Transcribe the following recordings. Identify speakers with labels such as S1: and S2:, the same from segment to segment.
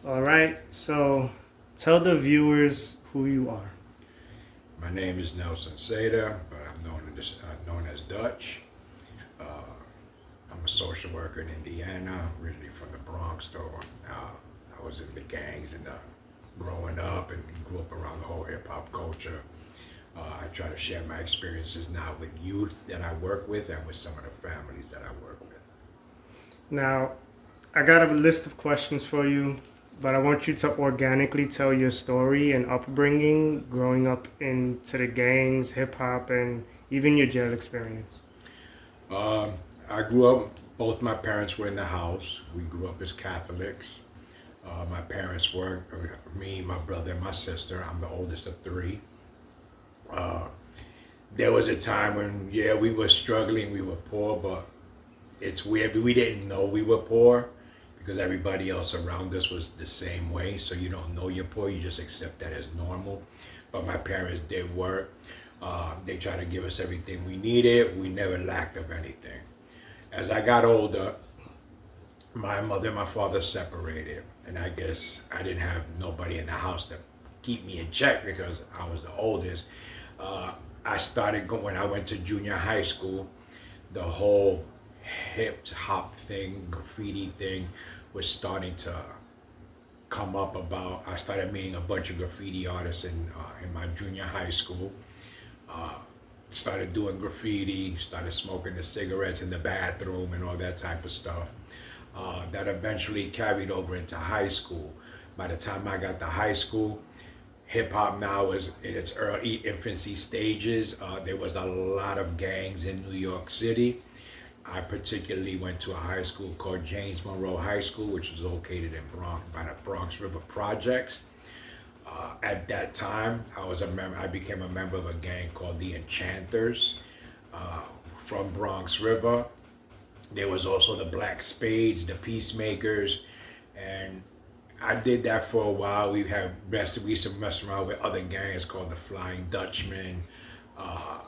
S1: All right, so tell the viewers who you are.
S2: My name is Nelson Seda, but I'm known as Dutch. Uh, I'm a social worker in Indiana, originally from the Bronx, though. I was in the gangs and growing up and grew up around the whole hip hop culture. I try to share my experiences now with youth that I work with and with some of the families that I work with.
S1: Now, I got a list of questions for you, but I want you to organically tell your story and upbringing growing up into the gangs, hip hop, and even your jail experience.
S2: Um, I grew up, both my parents were in the house. We grew up as Catholics. My parents were, me, my brother, and my sister. I'm the oldest of three. Uh, there was a time when, yeah, we were struggling, we were poor, but it's weird. We didn't know we were poor because everybody else around us was the same way. So you don't know you're poor, you just accept that as normal. But my parents did work. They tried to give us everything we needed. We never lacked of anything. As I got older, my mother and my father separated, and I guess I didn't have nobody in the house to keep me in check because I was the oldest. Uh, I started going when I went to junior high school. The whole hip hop thing, graffiti thing, was starting to come up. About I started meeting a bunch of graffiti artists in my junior high school. Uh, Started doing graffiti, started smoking the cigarettes in the bathroom and all that type of stuff. That eventually carried over into high school. By the time I got to high school, hip hop now was in its early infancy stages. There was a lot of gangs in New York City. I particularly went to a high school called James Monroe High School, which was located in Bronx by the Bronx River Projects. At that time, I became a member of a gang called the Enchanters uh, from Bronx River. There was also the Black Spades, the Peacemakers, and I did that for a while. We used to mess around with other gangs called the Flying Dutchman, uh,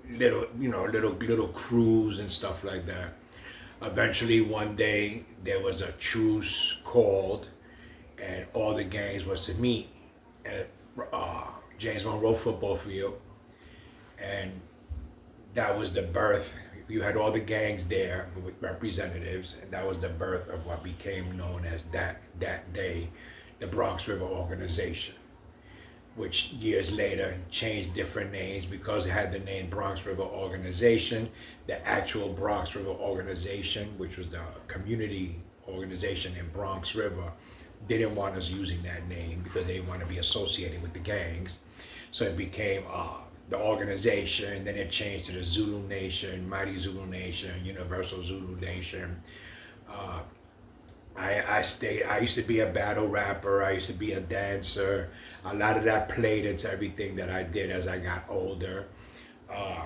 S2: little crews and stuff like that. Eventually, one day there was a truce called, and all the gangs was to meet at James Monroe football field, and that was the birth. You had all the gangs there with representatives, and that was the birth of what became known as that day, the Bronx River Organization, which years later changed different names because it had the name Bronx River Organization. The actual Bronx River Organization, which was the community organization in Bronx River, didn't want us using that name because they didn't want to be associated with the gangs. So it became the organization, then it changed to the Zulu Nation, Mighty Zulu Nation, Universal Zulu Nation. Uh, I used to be a battle rapper, I used to be a dancer. A lot of that played into everything that I did as I got older. Uh,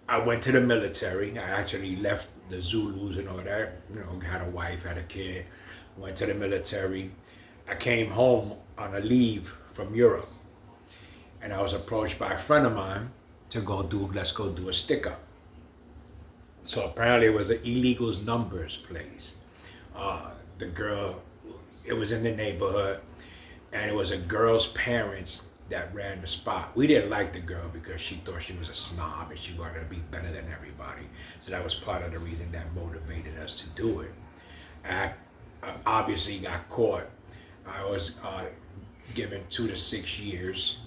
S2: I went to the military. I actually left the Zulus and all that. Had a wife, had a kid. Went to the military. I came home on a leave from Europe, and I was approached by a friend of mine to let's go do a stick up. So apparently it was an illegals numbers place. The girl, it was in the neighborhood, and it was a girl's parents that ran the spot. We didn't like the girl because she thought she was a snob and she wanted to be better than everybody. So that was part of the reason that motivated us to do it. I obviously got caught. I was given 2 to 6 years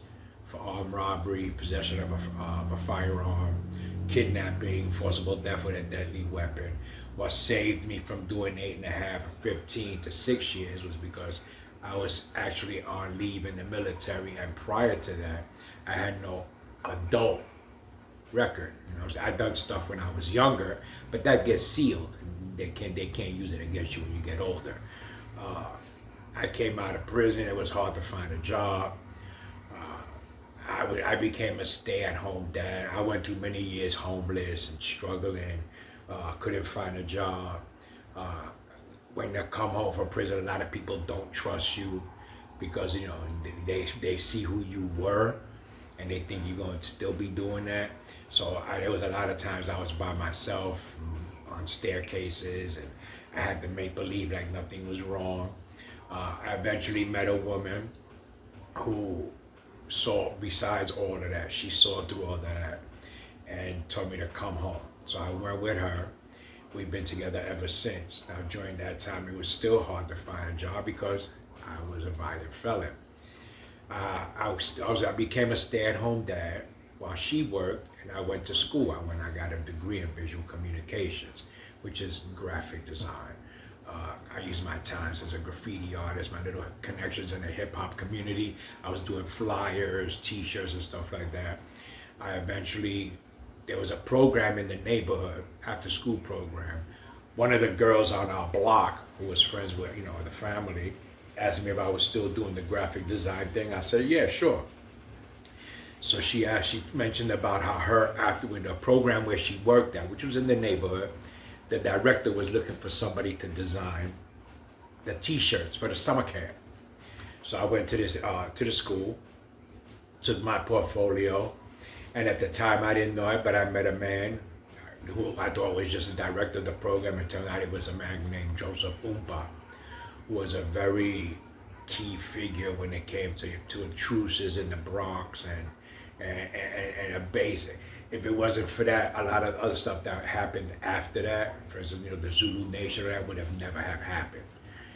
S2: for armed robbery, possession of a firearm, kidnapping, forcible death with a deadly weapon. What saved me from doing 8.5, 15 to 6 years was because I was actually on leave in the military, and prior to that, I had no adult record. I done stuff when I was younger, but that gets sealed. They can't use it against you when you get older. Uh, I came out of prison. It was hard to find a job. I became a stay-at-home dad. I went through many years homeless and struggling. Couldn't find a job. Uh, when they come home from prison, a lot of people don't trust you because they see who you were, and they think you're going to still be doing that. So there was a lot of times I was by myself on staircases, and I had to make believe like nothing was wrong. I eventually met a woman who saw, besides all of that, she saw through all of that and told me to come home. So I went with her. We've been together ever since. Now, during that time, it was still hard to find a job because I was a violent felon. I became a stay-at-home dad while she worked, and I went to school. I got a degree in visual communications, which is graphic design. I used my times as a graffiti artist, my little connections in the hip hop community. I was doing flyers, t-shirts and stuff like that. There was a program in the neighborhood, after school program. One of the girls on our block, who was friends with, the family, asked me if I was still doing the graphic design thing. I said, yeah, sure. So she mentioned about how after the program where she worked at, which was in the neighborhood, the director was looking for somebody to design the t-shirts for the summer camp. So I went to the school, took my portfolio, and at the time I didn't know it, but I met a man who I thought was just the director of the program. It turned out it was a man named Joseph Oompa, who was a very key figure when it came to intrusives in the Bronx and a basic. If it wasn't for that, a lot of other stuff that happened after that, for instance, the Zulu Nation, that would have never have happened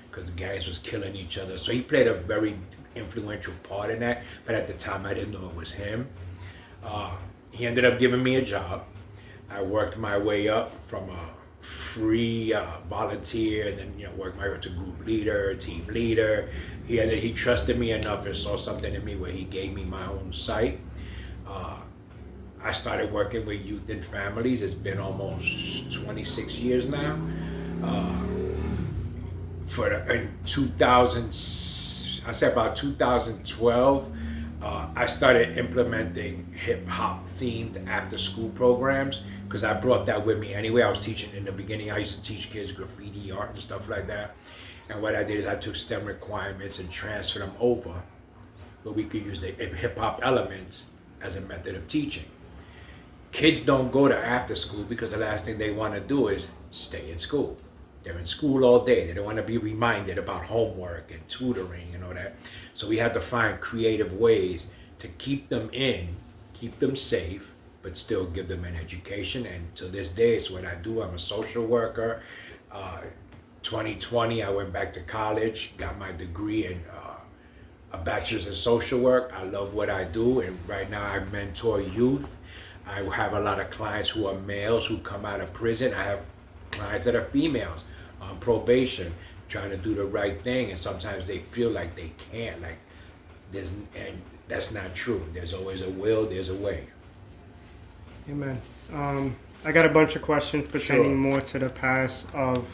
S2: because the gangs was killing each other. So he played a very influential part in that, but at the time I didn't know it was him. He ended up giving me a job. I worked my way up from a free volunteer, and then worked my way to group leader, team leader. He trusted me enough and saw something in me where he gave me my own site. I started working with youth and families. It's been almost 26 years now. In 2000, I say about 2012, I started implementing hip hop themed after school programs because I brought that with me anyway. I was teaching in the beginning. I used to teach kids graffiti art and stuff like that. And what I did is I took STEM requirements and transferred them over, but we could use the hip hop elements as a method of teaching. Kids don't go to after school because the last thing they want to do is stay in school. They're in school all day. They don't want to be reminded about homework and tutoring and all that. So we had to find creative ways to keep them keep them safe, but still give them an education. And to this day, it's what I do. I'm a social worker. 2020, I went back to college, got my degree in a bachelor's in social work. I love what I do, and right now I mentor youth. I have a lot of clients who are males who come out of prison. I have clients that are females on probation, trying to do the right thing, and sometimes they feel like they can't. And that's not true. There's always a will. There's a way.
S1: Amen. I got a bunch of questions pertaining more to the past of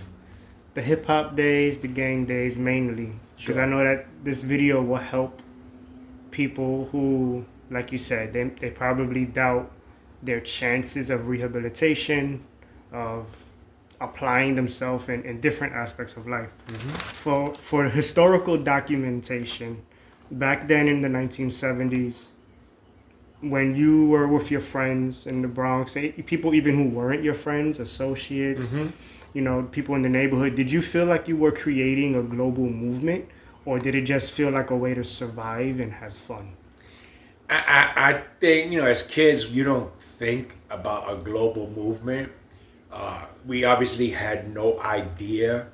S1: the hip hop days, the gang days mainly, because I know that this video will help people who, like you said, they probably doubt their chances of rehabilitation, of applying themselves in different aspects of life. Mm-hmm. For historical documentation, back then in the 1970s, when you were with your friends in the Bronx, people even who weren't your friends, associates, mm-hmm. People in the neighborhood, did you feel like you were creating a global movement, or did it just feel like a way to survive and have fun?
S2: I think, as kids, you don't think about a global movement. We obviously had no idea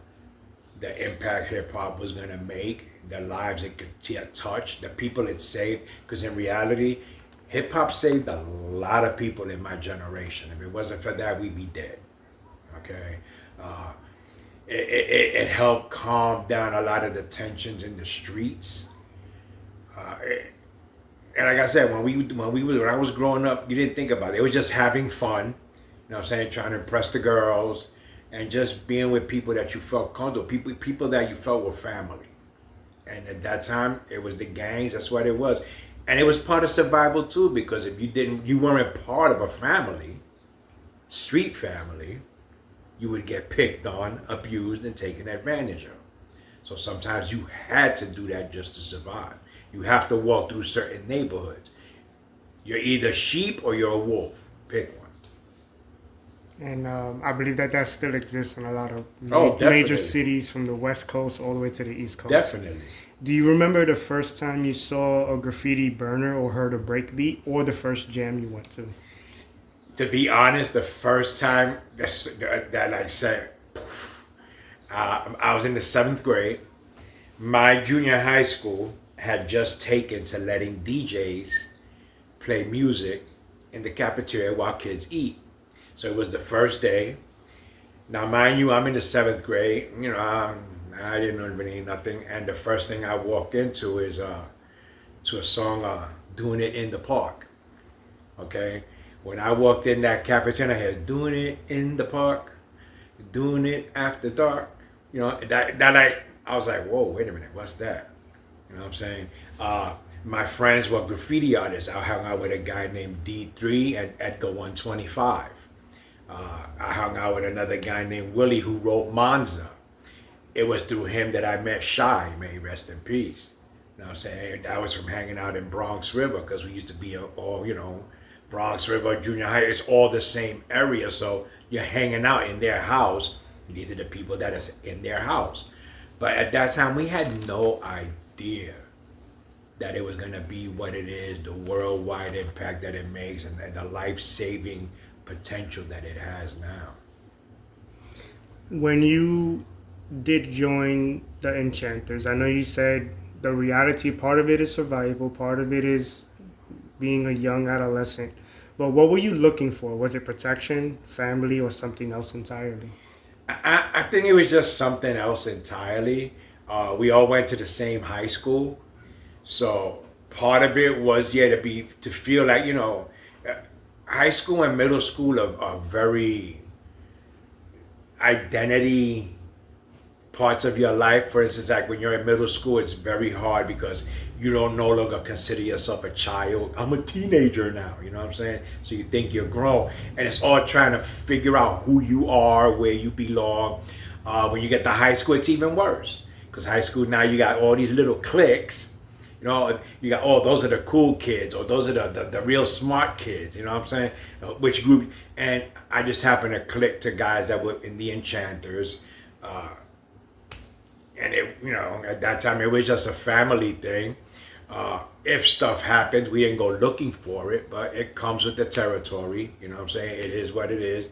S2: the impact hip hop was going to make, the lives it could touch, the people it saved. Because in reality, hip hop saved a lot of people in my generation. If it wasn't for that, we'd be dead. Okay? It helped calm down a lot of the tensions in the streets. And like I said, when I was growing up, you didn't think about it. It was just having fun, trying to impress the girls, and just being with people that you felt comfortable, people that you felt were family. And at that time, it was the gangs. That's what it was, and it was part of survival too. Because if you weren't part of a family, street family, you would get picked on, abused, and taken advantage of. So sometimes you had to do that just to survive. You have to walk through certain neighborhoods. You're either sheep or you're a wolf. Pick one.
S1: And I believe that still exists in a lot of
S2: Oh,
S1: major
S2: definitely.
S1: cities from the West Coast all the way to the East Coast.
S2: Definitely.
S1: Do you remember the first time you saw a graffiti burner or heard a breakbeat, or the first jam you went to?
S2: To be honest, the first time that I said, I was in the 7th grade. My junior high school had just taken to letting DJs play music in the cafeteria while kids eat. So it was the first day. Now, mind you, I'm in the 7th grade. I didn't know really nothing, and the first thing I walked into is to a song, "Doing It in the Park." Okay, when I walked in that cafeteria, I had "Doing It in the Park," "Doing It After Dark." I was like, whoa, wait a minute, what's that? You know what I'm saying? My friends were graffiti artists. I hung out with a guy named D3 and Edgar 125. I hung out with another guy named Willie who wrote Monza. It was through him that I met Shy, may he rest in peace. You know what I'm saying? That was from hanging out in Bronx River because we used to be all, Bronx River, junior high, it's all the same area. So you're hanging out in their house. These are the people that is in their house. But at that time, we had no idea that it was going to be what it is, the worldwide impact that it makes, and the life-saving potential that it has now.
S1: When you did join the Enchanters, I know you said the reality part of it is survival, part of it is being a young adolescent. But what were you looking for? Was it protection, family, or something else entirely?
S2: I think it was just something else entirely. We all went to the same high school, so part of it was to feel like high school and middle school are very identity parts of your life. For instance, like when you're in middle school, it's very hard because you don't no longer consider yourself a child. I'm a teenager now, you know what I'm saying? So you think you're grown. And it's all trying to figure out who you are, where you belong. When you get to high school, it's even worse. Because high school now, you got all these little cliques. You got, oh, those are the cool kids, or those are the real smart kids, you know what I'm saying? Which group? And I just happened to click to guys that were in the Enchanters. And at that time, it was just a family thing. If stuff happens, we didn't go looking for it, but it comes with the territory. You know what I'm saying? It is what it is.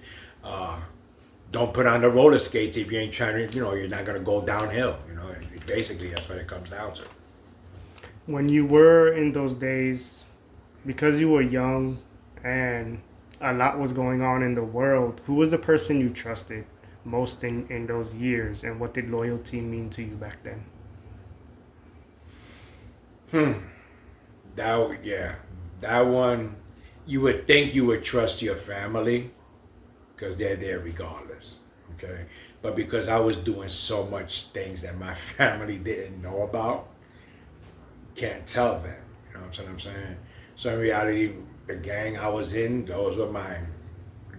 S2: Don't put on the roller skates if you ain't trying to, you're not going to go downhill. Basically, that's what it comes down to.
S1: When you were in those days, because you were young and a lot was going on in the world, who was the person you trusted most in those years, and what did loyalty mean to you back then?
S2: That one, you would think you would trust your family because they're there regardless, okay? But because I was doing so much things that my family didn't know about, can't tell them, you know what I'm saying? So in reality, the gang I was in, those were my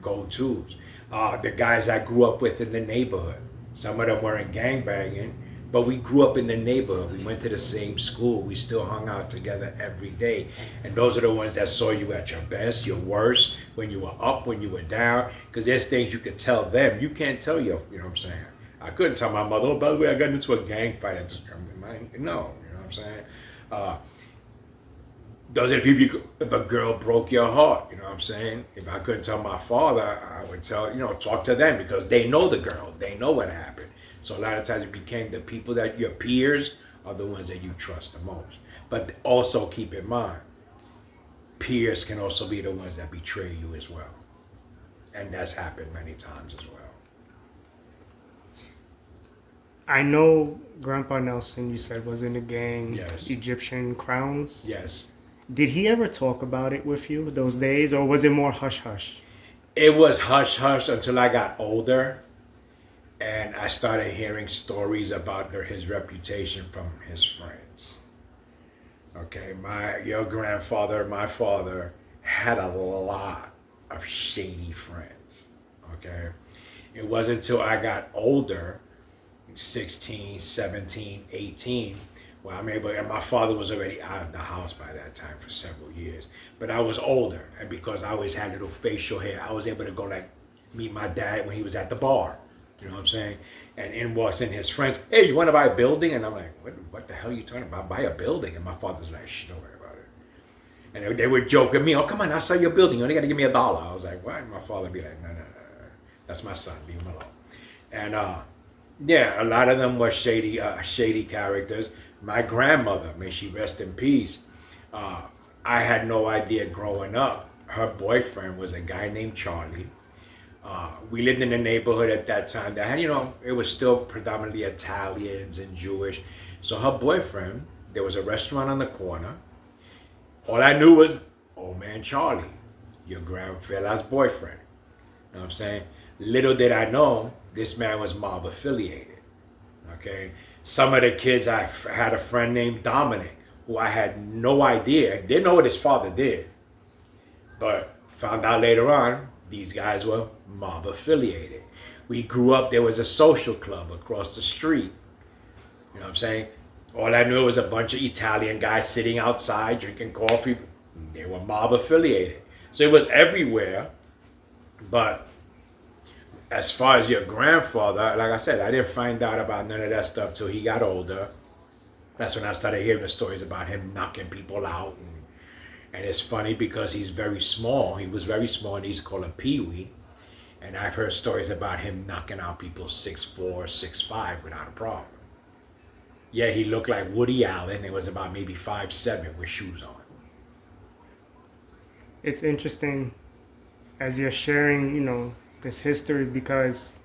S2: go-tos. The guys I grew up with in the neighborhood, some of them weren't gang banging, but we grew up in the neighborhood. We went to the same school. We still hung out together every day. And those are the ones that saw you at your best, your worst, when you were up, when you were down. Because there's things you could tell them. You can't tell you know what I'm saying? I couldn't tell my mother, oh, by the way, I got into a gang fight at this. No, you know what I'm saying? Those are the people, if a girl broke your heart, you know what I'm saying? If I couldn't tell my father, I would tell, talk to them because they know the girl. They know what happened. So a lot of times it became the people that your peers are the ones that you trust the most. But also keep in mind, peers can also be the ones that betray you as well. And that's happened many times as well.
S1: I know Grandpa Nelson, you said, was in the gang,
S2: Yes.
S1: Egyptian Crowns.
S2: Yes.
S1: Did he ever talk about it with you those days, or was it more hush hush?
S2: It was hush hush until I got older and I started hearing stories about his reputation from his friends. Okay, your grandfather, my father, had a lot of shady friends. Okay, it wasn't until I got older, 16, 17, 18, where I'm able, and my father was already out of the house by that time for several years. But I was older, and because I always had little facial hair, I was able to go like, meet my dad when he was at the bar. You know what I'm saying? And in walks in his friends. Hey, you want to buy a building? And I'm like, what the hell are you talking about? Buy a building? And my father's like, shh, don't worry about it. And they would joke at me, oh, come on, I'll sell your building. You only got to give me $1. I was like, what? And my father would be like, no. That's my son. Leave him alone. And yeah, a lot of them were shady characters. My grandmother, may she rest in peace, I had no idea growing up. Her boyfriend was a guy named Charlie. We lived in a neighborhood at that time that had, it was still predominantly Italians and Jewish. So her boyfriend, there was a restaurant on the corner. All I knew was, old man Charlie, your grandfather's boyfriend. You know what I'm saying? Little did I know, this man was mob affiliated. Okay? Some of the kids, I had a friend named Dominic, who I had no idea, didn't know what his father did. But found out later on, these guys were mob affiliated. We grew up, there was a social club across the street. You know what I'm saying? All I knew was a bunch of Italian guys sitting outside drinking coffee. They were mob affiliated. So it was everywhere. But as far as your grandfather, like I said, I didn't find out about none of that stuff till he got older. That's when I started hearing the stories about him knocking people out. And it's funny because he's very small. He was very small, and he's called a peewee. And I've heard stories about him knocking out people 6'4", 6'5" without a problem. Yeah, he looked like Woody Allen. It was about maybe 5'7" with shoes on.
S1: It's interesting as you're sharing, this history, because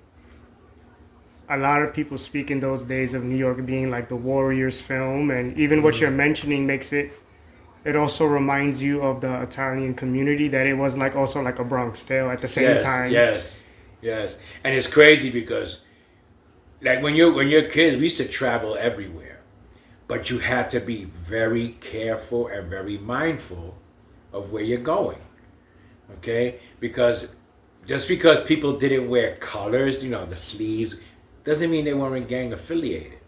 S1: a lot of people speak in those days of New York being like the Warriors film, and even what you're mentioning makes it also reminds you of the Italian community, that it was also like a Bronx Tale at the same time.
S2: Yes. And it's crazy because like when you're kids, we used to travel everywhere, but you had to be very careful and very mindful of where you're going. Okay? Because just because people didn't wear colors, the sleeves, doesn't mean they weren't gang affiliated.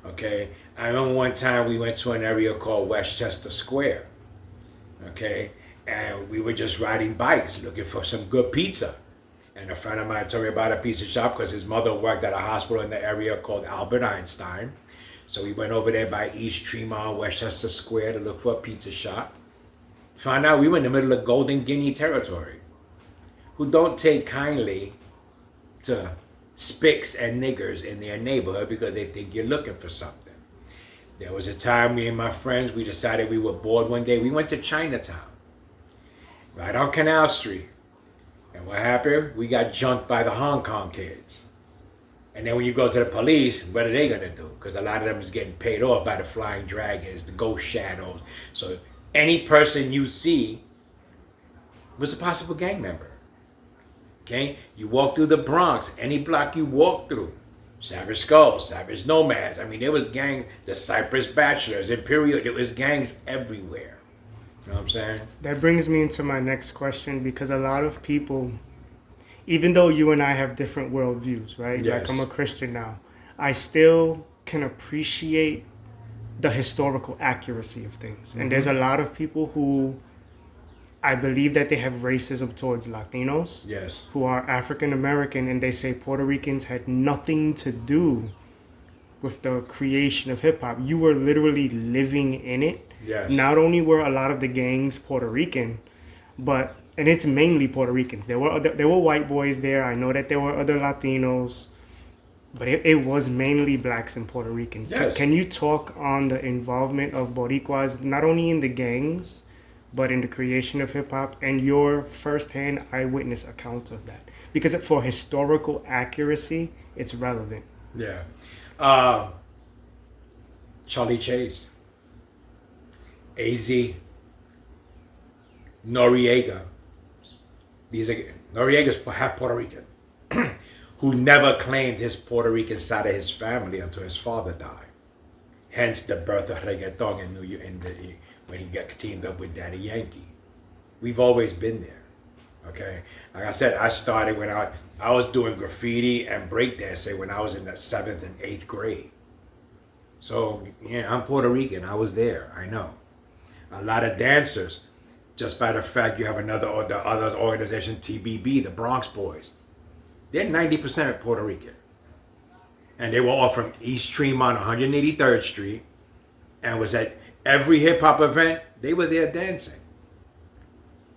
S2: Okay? I remember one time we went to an area called Westchester Square. Okay? And we were just riding bikes looking for some good pizza. And a friend of mine told me about a pizza shop because his mother worked at a hospital in the area called Albert Einstein. So we went over there by East Tremont, Westchester Square to look for a pizza shop. Found out we were in the middle of Golden Guinea territory, who don't take kindly to spics and niggers in their neighborhood because they think you're looking for something. There was a time me and my friends, we decided we were bored one day. We went to Chinatown, right on Canal Street. And what happened? We got jumped by the Hong Kong kids. And then when you go to the police, what are they going to do? Because a lot of them is getting paid off by the flying dragons, the ghost shadows. So any person you see was a possible gang member. Okay? You walk through the Bronx, any block you walk through, Savage Skulls, Savage Nomads. I mean, there was gangs, the Cypress Bachelors, Imperial, there was gangs everywhere. You know what I'm saying?
S1: That brings me into my next question, because a lot of people, even though you and I have different worldviews, right?
S2: Yes.
S1: Like I'm a Christian now, I still can appreciate the historical accuracy of things. And there's a lot of people who I believe that they have racism towards Latinos,
S2: Yes.
S1: who are African American, and they say Puerto Ricans had nothing to do with the creation of hip hop. You were literally living in it.
S2: Yes.
S1: Not only were a lot of the gangs Puerto Rican, and it's mainly Puerto Ricans. There were white boys there. I know that there were other Latinos, but it was mainly blacks and Puerto Ricans.
S2: Yes.
S1: Can you talk on the involvement of Boricuas, not only in the gangs, but in the creation of hip hop, and your firsthand eyewitness accounts of that? Because for historical accuracy, it's relevant.
S2: Yeah. Charlie Chase, AZ, Noriega. Noriega's half Puerto Rican, who never claimed his Puerto Rican side of his family until his father died. Hence the birth of reggaeton in New York, when he got teamed up with Daddy Yankee. We've always been there. Okay, like I said, I started when I was doing graffiti and breakdancing when I was in the 7th and 8th grade. So yeah, I'm Puerto Rican. I was there. I know. A lot of dancers, just by the fact you have the other organization, TBB, the Bronx Boys. they're 90% Puerto Rican. And they were all from East Tremont, 183rd Street, and was at every hip hop event. They were there dancing.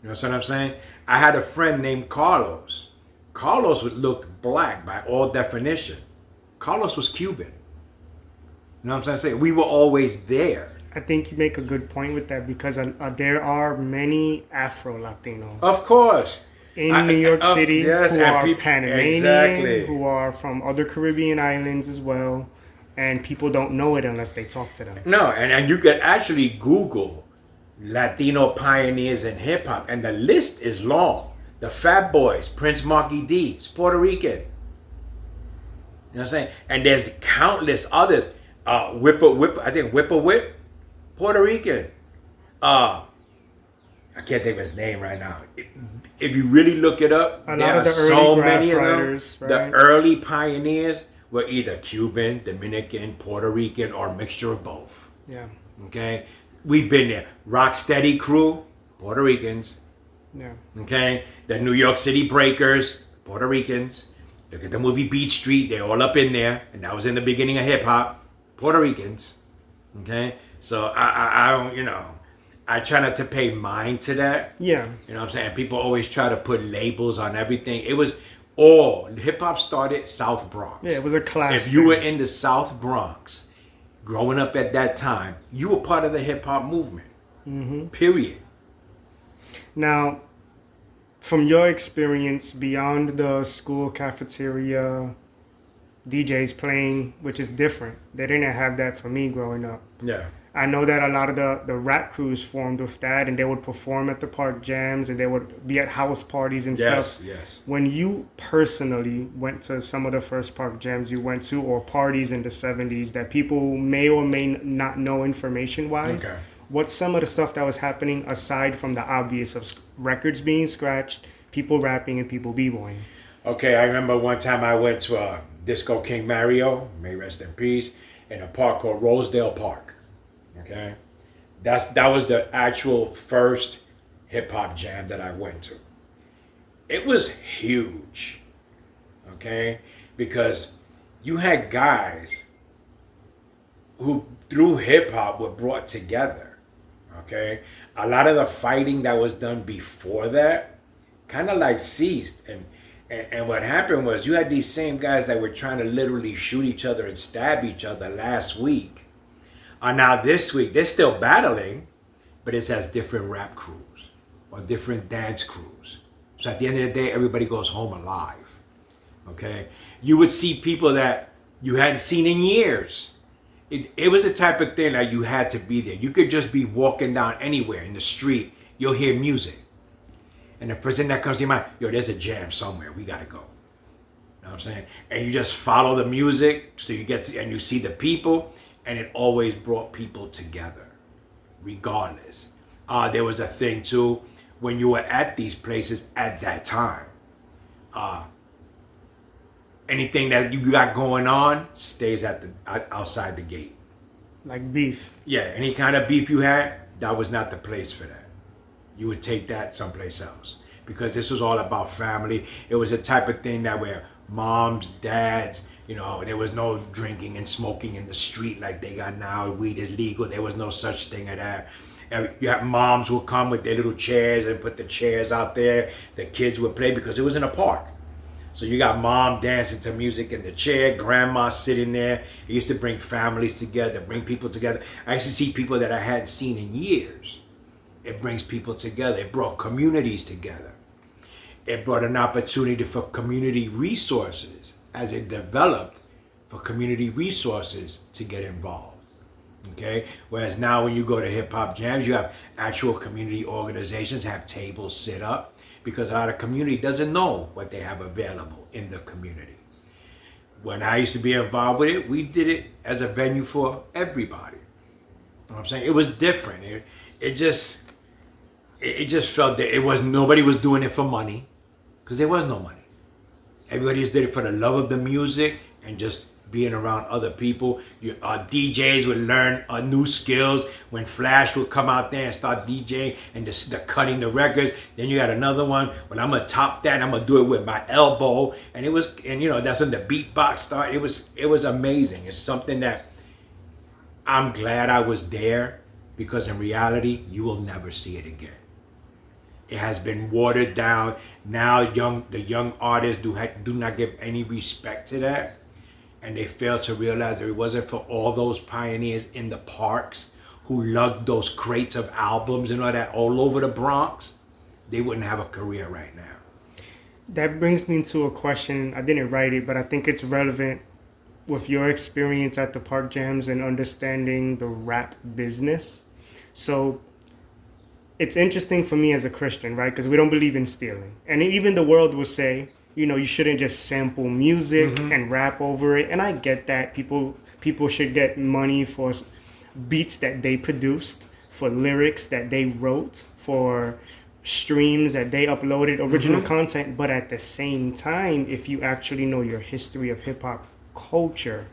S2: You know what I'm saying? I had a friend named Carlos. Carlos looked black by all definition. Carlos was Cuban. You know what I'm saying? We were always there.
S1: I think you make a good point with that because there are many Afro Latinos.
S2: Of course.
S1: In New York City
S2: yes,
S1: who are Panamanian,
S2: exactly.
S1: who are from other Caribbean islands as well. And people don't know it unless they talk to them.
S2: No, and you could actually Google Latino pioneers in hip hop, and the list is long. The Fat Boys, Prince Marky D, is Puerto Rican. You know what I'm saying? And there's countless others. I think Whip, Puerto Rican. I can't think of his name right now. If you really look it up, there are so many of them.
S1: Right?
S2: The early pioneers were either Cuban, Dominican, Puerto Rican, or a mixture of both.
S1: Yeah.
S2: Okay? We've been there. Rocksteady crew, Puerto Ricans.
S1: Yeah.
S2: Okay? The New York City Breakers, Puerto Ricans. Look at the movie Beach Street. They're all up in there. And that was in the beginning of hip hop. Puerto Ricans. Okay? So I don't, I try not to pay mind to that.
S1: Yeah.
S2: You know what I'm saying? People always try to put labels on everything. It was all, hip hop started South Bronx.
S1: Yeah, it was a class.
S2: If you were in the South Bronx, growing up at that time, you were part of the hip hop movement.
S1: Mm-hmm.
S2: Period.
S1: Now, from your experience beyond the school cafeteria, DJs playing, which is different. They didn't have that for me growing up.
S2: Yeah.
S1: I know that a lot of the rap crews formed with that, and they would perform at the park jams, and they would be at house parties and stuff.
S2: Yes.
S1: When you personally went to some of the first park jams you went to, or parties in the 70s that people may or may not know information-wise,
S2: Okay.
S1: what's some of the stuff that was happening aside from the obvious of records being scratched, people rapping, and people b-boying?
S2: Okay, I remember one time I went to a Disco King Mario, may rest in peace, in a park called Rosedale Park. Okay, that was the actual first hip hop jam that I went to. It was huge. Okay, because you had guys who through hip hop were brought together. Okay, a lot of the fighting that was done before that kind of like ceased, and what happened was you had these same guys that were trying to literally shoot each other and stab each other last week. Now this week, they're still battling, but it's as different rap crews or different dance crews. So at the end of the day, everybody goes home alive. Okay? You would see people that you hadn't seen in years. It was the type of thing that you had to be there. You could just be walking down anywhere in the street. You'll hear music. And the first thing that comes to your mind, there's a jam somewhere. We got to go. You know what I'm saying? And you just follow the music so you get to, and you see the people. And it always brought people together, regardless. There was a thing too, when you were at these places at that time. Anything that you got going on stays outside the gate.
S1: Like beef.
S2: Yeah, any kind of beef you had, that was not the place for that. You would take that someplace else. Because this was all about family. It was a type of thing that where moms, dads, there was no drinking and smoking in the street like they got now. Weed is legal. There was no such thing as that. And you have moms who would come with their little chairs and put the chairs out there. The kids would play because it was in a park. So you got mom dancing to music in the chair, grandma sitting there. It used to bring families together, bring people together. I used to see people that I hadn't seen in years. It brings people together. It brought communities together. It brought an opportunity for community resources as it developed for community resources to get involved. Okay? Whereas now when you go to hip hop jams, you have actual community organizations have tables set up because a lot of community doesn't know what they have available in the community. When I used to be involved with it, we did it as a venue for everybody. You know what I'm saying? It was different. It just felt that nobody was doing it for money because there was no money. Everybody just did it for the love of the music and just being around other people. DJs would learn new skills. When Flash would come out there and start DJing and the cutting the records, then you got another one. Well, I'm gonna top that. I'm gonna do it with my elbow, and that's when the beatbox started. It was amazing. It's something that I'm glad I was there, because in reality, you will never see it again. It has been watered down. Now the young artists do not give any respect to that. And they fail to realize that it wasn't for all those pioneers in the parks who lugged those crates of albums and all that all over the Bronx, they wouldn't have a career right now.
S1: That brings me to a question. I didn't write it, but I think it's relevant with your experience at the park jams and understanding the rap business. So it's interesting for me as a Christian, right? Because we don't believe in stealing. And even the world will say, you shouldn't just sample music and rap over it. And I get that. People should get money for beats that they produced, for lyrics that they wrote, for streams that they uploaded, original content. But at the same time, if you actually know your history of hip-hop culture,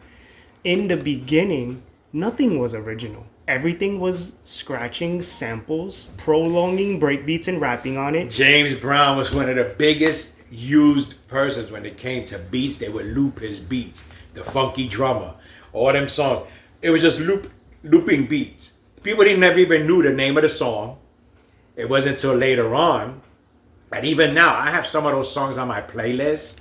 S1: in the beginning, nothing was original. Everything was scratching samples, prolonging breakbeats and rapping on it.
S2: James Brown was one of the biggest used persons when it came to beats. They would loop his beats. The Funky Drummer, all them songs. It was just looping beats. People never even knew the name of the song. It wasn't until later on. And even now, I have some of those songs on my playlist.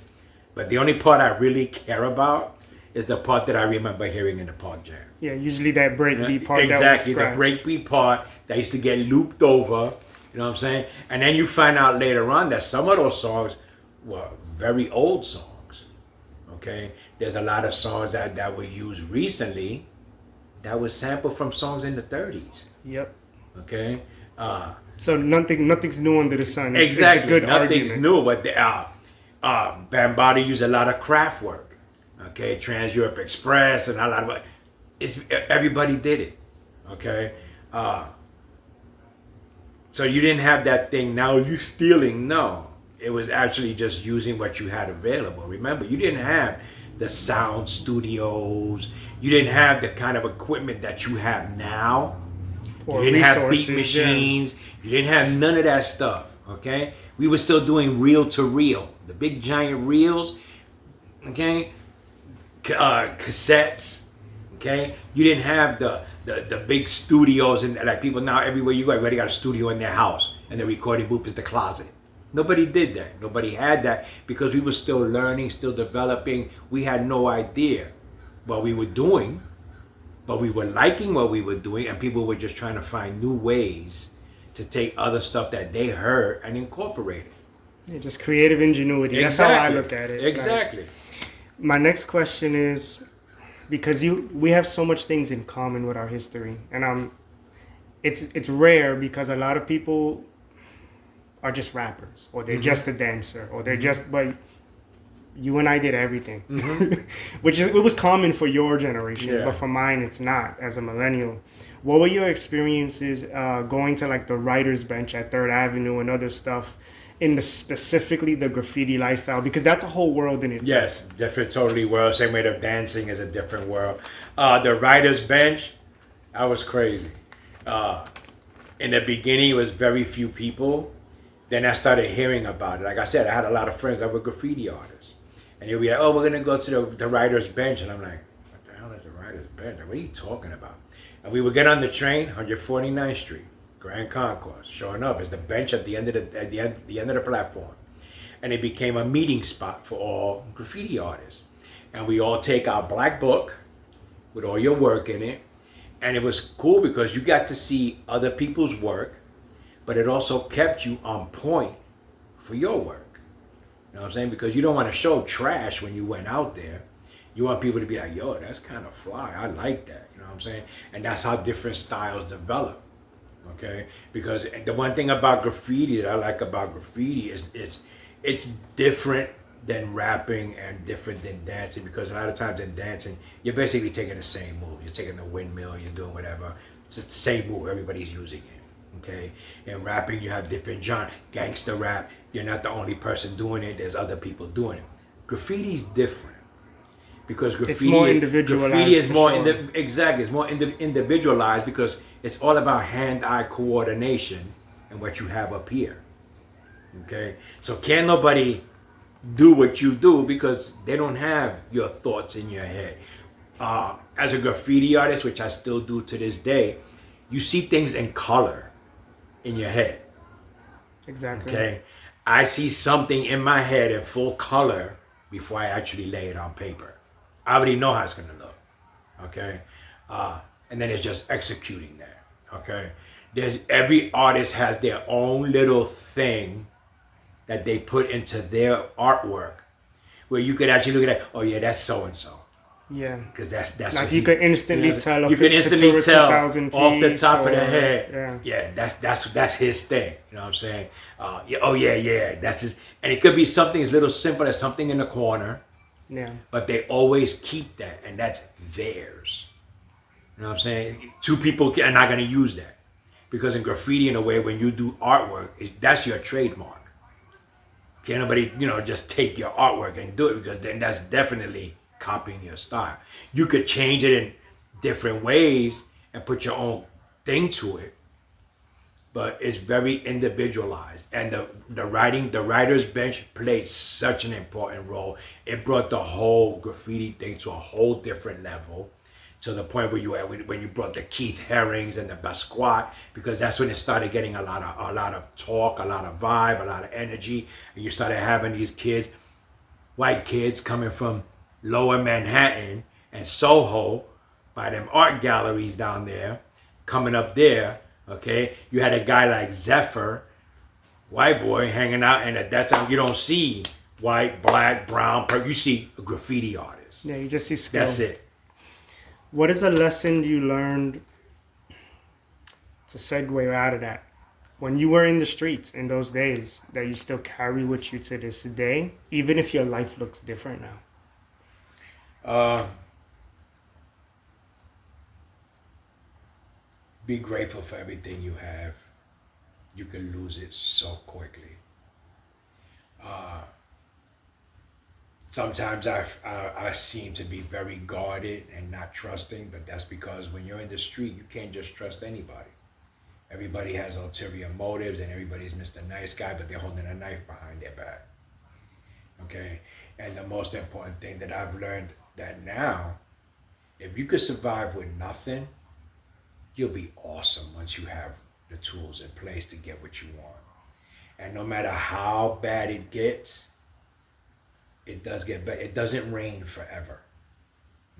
S2: But the only part I really care about is the part that I remember hearing in the park jam.
S1: Yeah, usually that breakbeat part.
S2: Exactly,
S1: that was
S2: the breakbeat part that used to get looped over. You know what I'm saying? And then you find out later on that some of those songs were very old songs. Okay? There's a lot of songs that were used recently that was sampled from songs in the 30s.
S1: Yep.
S2: Okay?
S1: So nothing's new under the sun.
S2: Exactly.
S1: It's the good
S2: Nothing's
S1: argument.
S2: new, but Bambaataa used a lot of craft work. Okay, Trans Europe Express and a lot of everybody did it. Okay, so you didn't have that thing. Now you stealing? No, it was actually just using what you had available. Remember, you didn't have the sound studios. You didn't have the kind of equipment that you have now.
S1: Or
S2: you didn't have beat
S1: resources,
S2: machines. You didn't have none of that stuff. Okay, we were still doing reel to reel, the big giant reels. Okay. Cassettes, okay? You didn't have the big studios and like people now everywhere you go, everybody got a studio in their house and the recording booth is the closet. Nobody did that. Nobody had that because we were still learning, still developing. We had no idea what we were doing, but we were liking what we were doing, and people were just trying to find new ways to take other stuff that they heard and incorporate it.
S1: Yeah, just creative ingenuity.
S2: Exactly.
S1: That's how I look at it.
S2: Exactly.
S1: My next question is, because we have so much things in common with our history, and it's rare because a lot of people are just rappers, or they're just a dancer, or they're just, but you and I did everything, it was common for your generation, but for mine it's not. As a millennial, what were your experiences going to like the writer's bench at 3rd Avenue and other stuff? Specifically the graffiti lifestyle, because that's a whole world in itself.
S2: Yes, different totally world. Same way of dancing is a different world. The writer's bench, I was crazy. In the beginning, it was very few people. Then I started hearing about it. Like I said, I had a lot of friends that were graffiti artists. And they'd be like, oh, we're going to go to the writer's bench. And I'm like, what the hell is the writer's bench? What are you talking about? And we would get on the train, 149th Street. Grand Concourse, showing up as the bench at the end of the platform, and it became a meeting spot for all graffiti artists. And we all take our black book with all your work in it, and it was cool because you got to see other people's work, but it also kept you on point for your work. You know what I'm saying? Because you don't want to show trash when you went out there. You want people to be like, yo, that's kind of fly. I like that. You know what I'm saying? And that's how different styles develop. Okay, because the one thing about graffiti that I like about graffiti is it's different than rapping and different than dancing, because a lot of times in dancing you're basically taking the same move. You're taking the windmill, you're doing whatever. It's just the same move, everybody's using it. Okay, in rapping you have different genres. Gangster rap, you're not the only person doing it, there's other people doing it. Graffiti's different because graffiti,
S1: It's more individualized.
S2: graffiti is
S1: for
S2: more
S1: sure.
S2: exactly. It's more individualized because it's all about hand-eye coordination and what you have up here. Okay, so can't nobody do what you do because they don't have your thoughts in your head. As a graffiti artist, which I still do to this day, you see things in color in your head.
S1: Exactly.
S2: Okay, I see something in my head in full color before I actually lay it on paper. I already know how it's gonna look. Okay, and then it's just executing that. Okay, there's every artist has their own little thing that they put into their artwork, where you could actually look at it. Oh yeah, that's so and so.
S1: Yeah.
S2: Because that's
S1: Like
S2: what
S1: you
S2: he,
S1: could instantly
S2: know,
S1: tell a
S2: you can instantly
S1: Futura
S2: tell
S1: 2000
S2: off the
S1: piece
S2: top of the
S1: or-
S2: head.
S1: Yeah.
S2: That's his thing. You know what I'm saying? Yeah, oh yeah, that's his. And it could be something as little simple as something in the corner,
S1: Yeah.
S2: but they always keep that, and that's theirs. You know what I'm saying? Two people are not going to use that because in graffiti, in a way, when you do artwork, that's your trademark. Can't nobody, just take your artwork and do it because then that's definitely copying your style. You could change it in different ways and put your own thing to it, but it's very individualized. And the writer's bench played such an important role. It brought the whole graffiti thing to a whole different level, to the point where when you brought the Keith Herrings and the Basquiat, because that's when it started getting a lot of talk, a lot of vibe, a lot of energy, and you started having these kids, white kids coming from Lower Manhattan and Soho, by them art galleries down there, coming up there. Okay, you had a guy like Zephyr, white boy, hanging out, and at that time you don't see white, black, brown, purple. You see a graffiti artist.
S1: Yeah, you just see skill.
S2: That's it.
S1: What is a lesson you learned to segue out of that when you were in the streets in those days that you still carry with you to this day, even if your life looks different now?
S2: Be grateful for everything you have. You can lose it so quickly. Sometimes I seem to be very guarded and not trusting, but that's because when you're in the street, you can't just trust anybody. Everybody has ulterior motives and everybody's Mr. Nice Guy, but they're holding a knife behind their back. Okay? And the most important thing that I've learned that now, if you could survive with nothing, you'll be awesome once you have the tools in place to get what you want. And no matter how bad it gets, it does get better. It doesn't rain forever.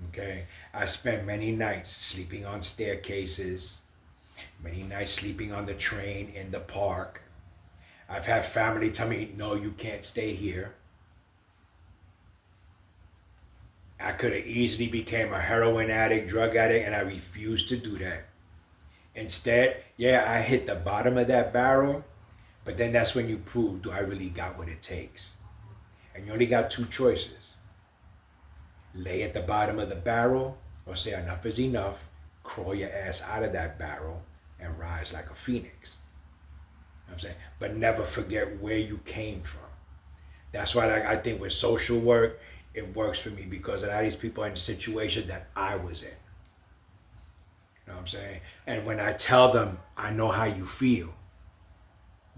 S2: Okay? I spent many nights sleeping on staircases, many nights sleeping on the train, in the park. I've had family tell me, no, you can't stay here. I could have easily became a heroin addict, drug addict, and I refused to do that. Instead, yeah, I hit the bottom of that barrel, but then that's when you prove, do I really got what it takes? And you only got two choices. Lay at the bottom of the barrel, or say enough is enough, crawl your ass out of that barrel and rise like a phoenix. You know what I'm saying? But never forget where you came from. That's why I think with social work, it works for me because a lot of these people are in the situation that I was in. You know what I'm saying? And when I tell them I know how you feel,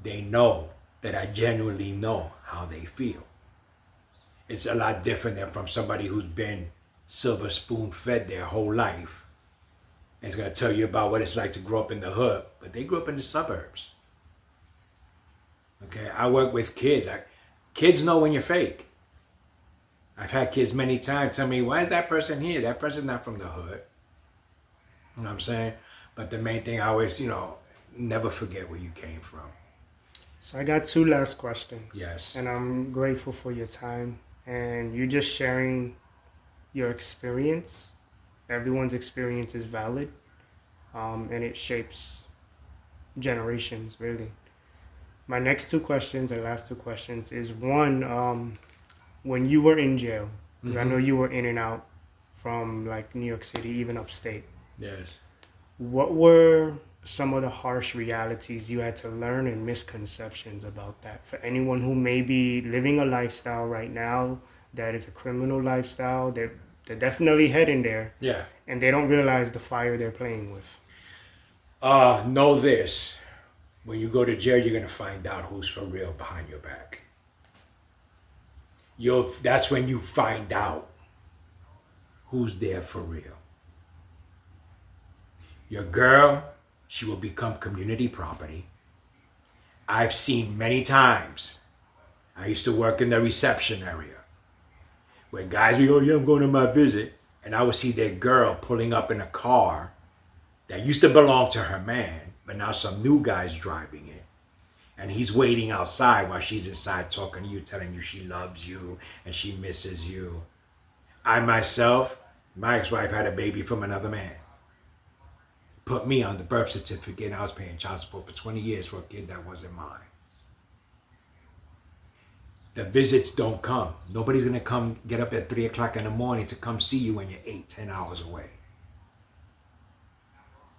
S2: they know that I genuinely know how they feel. It's a lot different than from somebody who's been silver spoon fed their whole life. And it's going to tell you about what it's like to grow up in the hood, but they grew up in the suburbs. Okay, I work with kids. Kids know when you're fake. I've had kids many times tell me, why is that person here? That person's not from the hood. You know what I'm saying? But the main thing I always, never forget where you came from.
S1: So I got two last questions.
S2: Yes.
S1: And I'm grateful for your time and you just sharing your experience. Everyone's experience is valid, and it shapes generations, really. My next two questions and last two questions is one, when you were in jail, because I know you were in and out from like New York City, even upstate.
S2: Yes.
S1: What were some of the harsh realities you had to learn and misconceptions about that for anyone who may be living a lifestyle right now that is a criminal lifestyle that they're definitely heading there,
S2: Yeah.
S1: and they don't realize the fire they're playing with.
S2: Know this. When you go to jail, you're going to find out who's for real behind your back. That's when you find out who's there for real. Your girl, she will become community property. I've seen many times. I used to work in the reception area where guys would go, yeah, I'm going to my visit. And I would see their girl pulling up in a car that used to belong to her man, but now some new guy's driving it. And he's waiting outside while she's inside talking to you, telling you she loves you and she misses you. I myself, my ex-wife had a baby from another man. Put me on the birth certificate and I was paying child support for 20 years for a kid that wasn't mine. The visits don't come. Nobody's going to come get up at 3 o'clock in the morning to come see you when you're 8-10 hours away.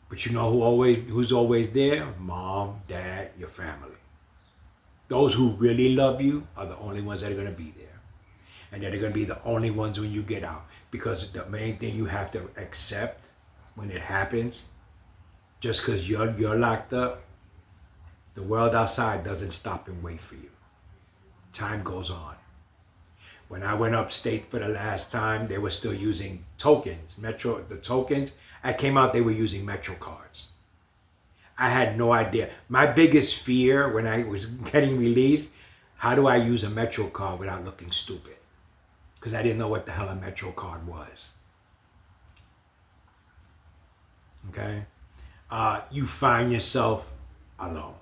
S2: But you know who's always there? Mom, dad, your family. Those who really love you are the only ones that are going to be there. And they're going to be the only ones when you get out. Because the main thing you have to accept when it happens, just because you're locked up, the world outside doesn't stop and wait for you. Time goes on. When I went upstate for the last time, they were still using tokens. The tokens, I came out, they were using Metro cards. I had no idea. My biggest fear when I was getting released, how do I use a Metro card without looking stupid? Because I didn't know what the hell a Metro card was. Okay? You find yourself alone.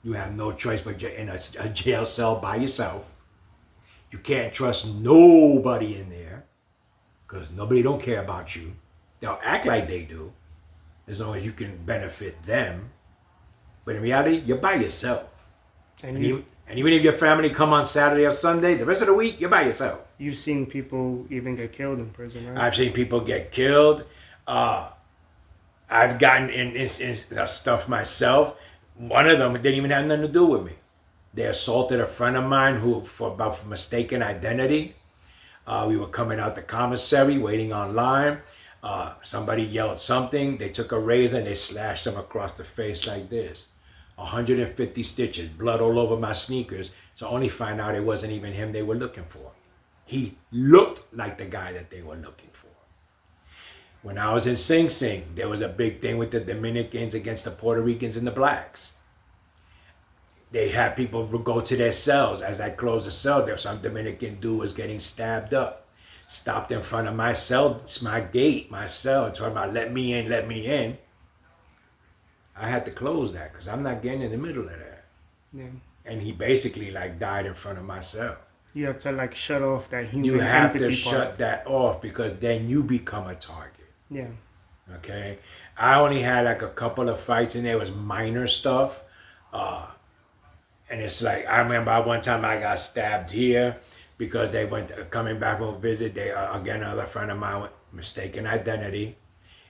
S2: You have no choice but you're in a jail cell by yourself. You can't trust nobody in there because nobody don't care about you. They'll act like they do as long as you can benefit them. But in reality, you're by yourself. And even if your family come on Saturday or Sunday, the rest of the week, you're by yourself.
S1: You've seen people even get killed in prison, right?
S2: I've seen people get killed. I've gotten in stuff myself. One of them didn't even have nothing to do with me. They assaulted a friend of mine for mistaken identity. We were coming out the commissary, waiting online. Somebody yelled something. They took a razor and they slashed him across the face like this. 150 stitches, blood all over my sneakers. So only find out it wasn't even him they were looking for. He looked like the guy that they were looking for. When I was in Sing Sing, there was a big thing with the Dominicans against the Puerto Ricans and the blacks. They had people go to their cells. As I closed the cell, there was some Dominican dude was getting stabbed up. Stopped in front of my cell, my gate, my cell, and talking about, let me in, let me in. I had to close that because I'm not getting in the middle of that.
S1: Yeah.
S2: And he basically died in front of my cell.
S1: You have to shut off that human
S2: You have to
S1: empathy
S2: shut
S1: part.
S2: that off because then you become a target.
S1: Yeah.
S2: Okay? I only had a couple of fights and there was minor stuff. And it's I remember one time I got stabbed here because they coming back from a visit. They, again, another friend of mine, mistaken identity.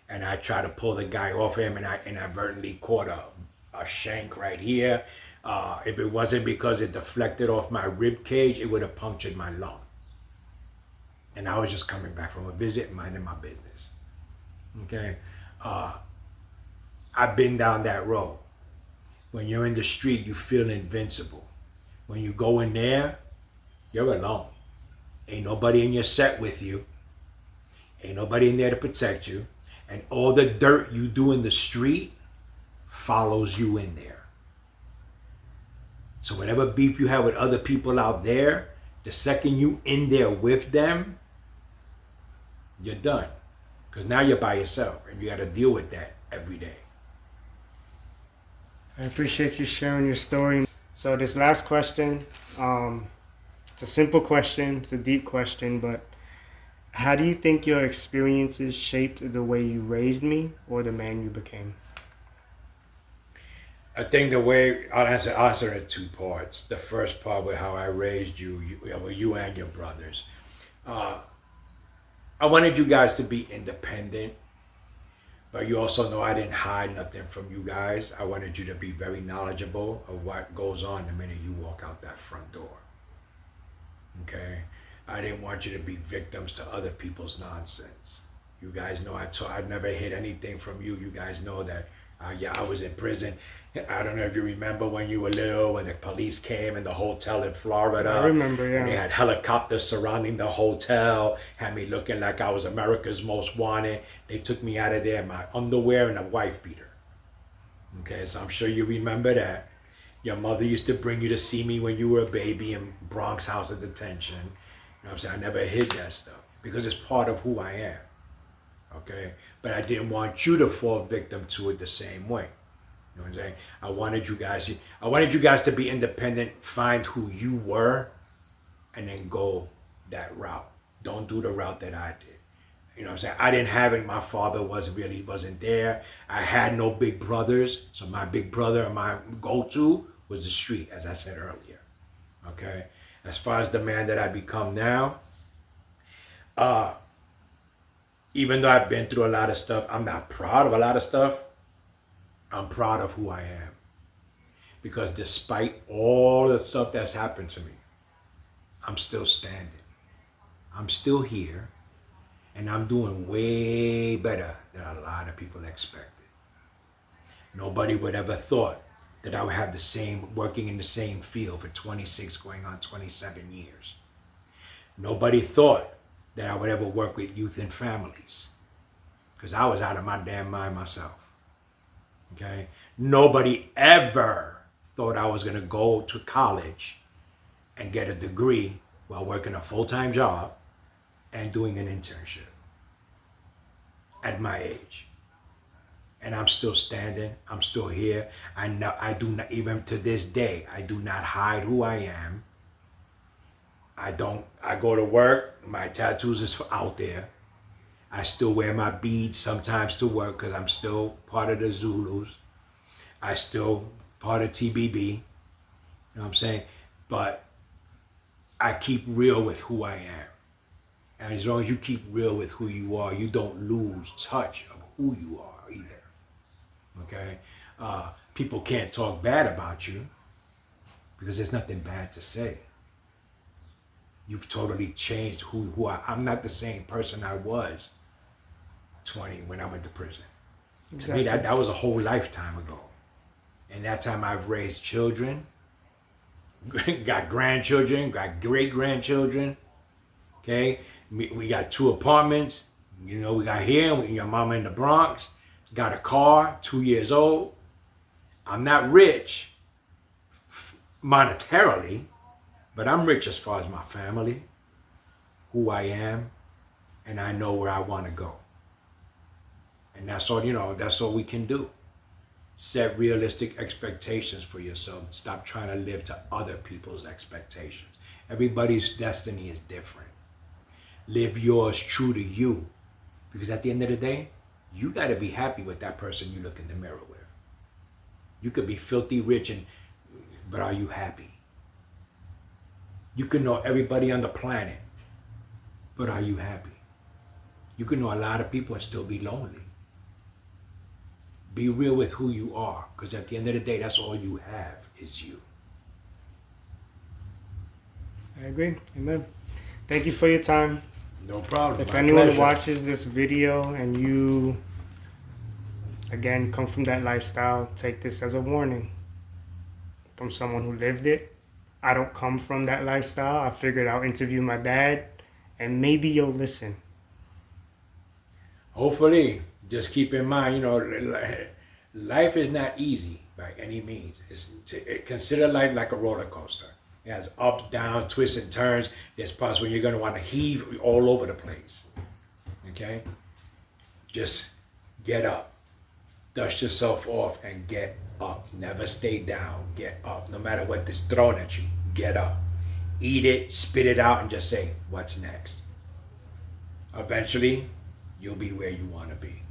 S2: And I tried to pull the guy off him and I inadvertently caught a shank right here. If it wasn't because it deflected off my rib cage, it would have punctured my lung. And I was just coming back from a visit, minding my business. Okay? I've been down that road. When you're in the street, you feel invincible. When you go in there, you're alone. Ain't nobody in your set with you. Ain't nobody in there to protect you. And all the dirt you do in the street follows you in there. So whatever beef you have with other people out there, the second you in there with them, you're done. Because now you're by yourself and you got to deal with that every day.
S1: I appreciate you sharing your story. So this last question, it's a simple question, it's a deep question, but how do you think your experiences shaped the way you raised me or the man you became?
S2: I think the way I'll answer it in two parts. The first part with how I raised you and your brothers. I wanted you guys to be independent, but you also know I didn't hide nothing from you guys. I wanted you to be very knowledgeable of what goes on the minute you walk out that front door. Okay? I didn't want you to be victims to other people's nonsense. You guys know I've never hid anything from you. You guys know that. Yeah, I was in prison. I don't know if you remember when you were little, when the police came in the hotel in Florida.
S1: I remember, yeah.
S2: And they had helicopters surrounding the hotel, had me looking like I was America's Most Wanted. They took me out of there in my underwear and a wife beater. Okay, so I'm sure you remember that. Your mother used to bring you to see me when you were a baby in Bronx House of Detention. You know what I'm saying? I never hid that stuff because it's part of who I am. Okay? But I didn't want you to fall victim to it the same way. You know what I'm saying? I wanted you guys to be independent, find who you were, and then go that route. Don't do the route that I did. You know what I'm saying? I didn't have it. My father wasn't there. I had no big brothers. So my big brother and my go-to was the street, as I said earlier. Okay? As far as the man that I become now, even though I've been through a lot of stuff, I'm not proud of a lot of stuff. I'm proud of who I am. Because despite all the stuff that's happened to me, I'm still standing. I'm still here. And I'm doing way better than a lot of people expected. Nobody would ever thought that I would have working in the same field for 26 going on 27 years. Nobody thought that I would ever work with youth and families. Because I was out of my damn mind myself. Okay? Nobody ever thought I was going to go to college and get a degree while working a full-time job and doing an internship at my age. And I'm still standing. I'm still here. I do not, even to this day, I do not hide who I am. I go to work. My tattoos is out there. I still wear my beads sometimes to work because I'm still part of the Zulus. I still part of TBB. You know what I'm saying? But I keep real with who I am. And as long as you keep real with who you are, you don't lose touch of who you are either. Okay? People can't talk bad about you because there's nothing bad to say. You've totally changed who I'm not the same person I was 20 when I went to prison.
S1: Exactly.
S2: To me, that was a whole lifetime ago. And that time I've raised children, got grandchildren, got great-grandchildren. Okay? We got 2 apartments. You know, we got here, your mama in the Bronx, got a car, 2 years old. I'm not rich monetarily, but I'm rich as far as my family, who I am, and I know where I want to go. And that's all, that's all we can do. Set realistic expectations for yourself. Stop trying to live to other people's expectations. Everybody's destiny is different. Live yours true to you. Because at the end of the day, you got to be happy with that person you look in the mirror with. You could be filthy rich, but are you happy? You can know everybody on the planet, but are you happy? You can know a lot of people and still be lonely. Be real with who you are, because at the end of the day, that's all you have is you.
S1: I agree. Amen. Thank you for your time.
S2: No problem.
S1: If
S2: My
S1: anyone
S2: pleasure.
S1: watches this video and you, again, come from that lifestyle, take this as a warning from someone who lived it. I don't come from that lifestyle. I figured I'll interview my dad, and maybe you'll listen.
S2: Hopefully, just keep in mind, life is not easy by any means. Consider life like a roller coaster. It has ups, downs, twists, and turns. There's parts where you're going to want to heave all over the place. Okay? Just get up. Dust yourself off and get up. Never stay down. Get up. No matter what is thrown at you, get up. Eat it, spit it out, and just say, what's next? Eventually, you'll be where you want to be.